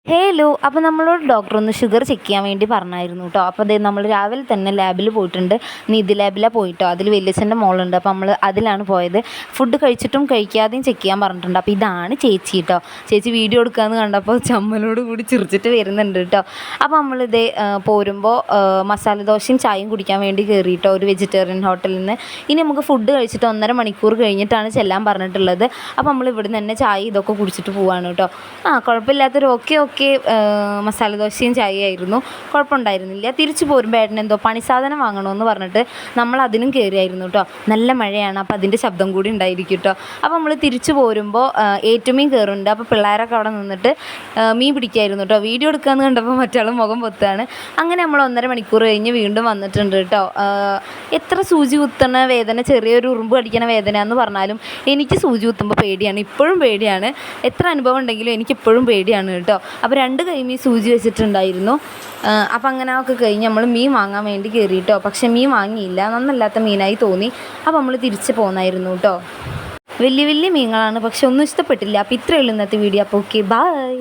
Hello. അപ്പോൾ നമ്മളോട് doctor ഒന്ന് ഷുഗർ ചെക്ക് ചെയ്യാൻ വേണ്ടി പറഞ്ഞായിരുന്നു കേട്ടോ. അപ്പോൾ അതേ നമ്മൾ രാവിലെ തന്നെ ലാബിൽ പോയിട്ടുണ്ട്. നീതി ലാബിലാണ് പോയിട്ടോ. അതിൽ വലിയച്ഛൻ്റെ മോളുണ്ട്. അപ്പോൾ നമ്മൾ അതിലാണ് പോയത്. ഫുഡ് കഴിച്ചിട്ടും കഴിക്കാതെയും ചെക്ക് ചെയ്യാൻ പറഞ്ഞിട്ടുണ്ട്. അപ്പോൾ ഇതാണ് ചേച്ചി കേട്ടോ. ചേച്ചി വീഡിയോ എടുക്കാമെന്ന് കണ്ടപ്പോൾ ചമ്മലോട് കൂടി ചിരിച്ചിട്ട് വരുന്നുണ്ട് കേട്ടോ. അപ്പോൾ നമ്മളിതേ പോരുമ്പോൾ മസാല ദോശയും ചായയും കുടിക്കാൻ വേണ്ടി കയറി കേട്ടോ, ഒരു വെജിറ്റേറിയൻ ഹോട്ടലിൽ നിന്ന്. ഇനി നമുക്ക് ഫുഡ് കഴിച്ചിട്ട് 1.5 മണിക്കൂർ കഴിഞ്ഞിട്ടാണ് ചെല്ലാൻ പറഞ്ഞിട്ടുള്ളത്. അപ്പോൾ നമ്മൾ ഇവിടെ നിന്ന് തന്നെ ചായ ഇതൊക്കെ കുടിച്ചിട്ട് പോവാണ് കേട്ടോ. കുഴപ്പമില്ലാത്തൊരു ഓക്കെ മസാല ദോശയും ചായയായിരുന്നു. കുഴപ്പമുണ്ടായിരുന്നില്ല. തിരിച്ചു പോരുമ്പോൾ ഏട്ടൻ എന്തോ പണി സാധനം വാങ്ങണമെന്ന് പറഞ്ഞിട്ട് നമ്മൾ അതിനും കയറിയായിരുന്നു കേട്ടോ. നല്ല മഴയാണ്, അപ്പോൾ അതിൻ്റെ ശബ്ദം കൂടി ഉണ്ടായിരിക്കും കേട്ടോ. അപ്പോൾ നമ്മൾ തിരിച്ചു പോരുമ്പോൾ ഏറ്റുമീൻ കയറുന്നുണ്ട്. അപ്പോൾ പിള്ളേരൊക്കെ അവിടെ നിന്നിട്ട് മീൻ പിടിക്കായിരുന്നു കേട്ടോ. വീഡിയോ എടുക്കാമെന്ന് കണ്ടപ്പോൾ മറ്റാളും മുഖം പൊത്താണ്. അങ്ങനെ നമ്മൾ 1.5 മണിക്കൂർ കഴിഞ്ഞ് വീണ്ടും വന്നിട്ടുണ്ട് കേട്ടോ. എത്ര സൂചി കുത്തണ വേദന, ചെറിയൊരു ഉറുമ്പ് കടിക്കണ വേദന എന്ന് പറഞ്ഞാലും എനിക്ക് സൂചി കുത്തുമ്പോൾ പേടിയാണ്, ഇപ്പോഴും പേടിയാണ്. എത്ര അനുഭവം ഉണ്ടെങ്കിലും എനിക്കിപ്പോഴും പേടിയാണ് കേട്ടോ. അപ്പോൾ 2 കൈമീ സൂചി വെച്ചിട്ടുണ്ടായിരുന്നു. അപ്പോൾ അങ്ങനെ ഒക്കെ കഴിഞ്ഞ് നമ്മൾ മീൻ വാങ്ങാൻ വേണ്ടി കയറിയിട്ടോ. പക്ഷേ മീൻ വാങ്ങിയില്ല, നന്നല്ലാത്ത മീനായി തോന്നി. അപ്പോൾ നമ്മൾ തിരിച്ച് പോന്നായിരുന്നു കേട്ടോ. വലിയ വലിയ മീനുകളാണ്, പക്ഷെ ഒന്നും ഇഷ്ടപ്പെട്ടില്ല. അപ്പോൾ ഇത്രയേ ഉള്ളൂ ഇന്നത്തെ വീഡിയോ. അപ്പോൾ ഓക്കെ, ബൈ.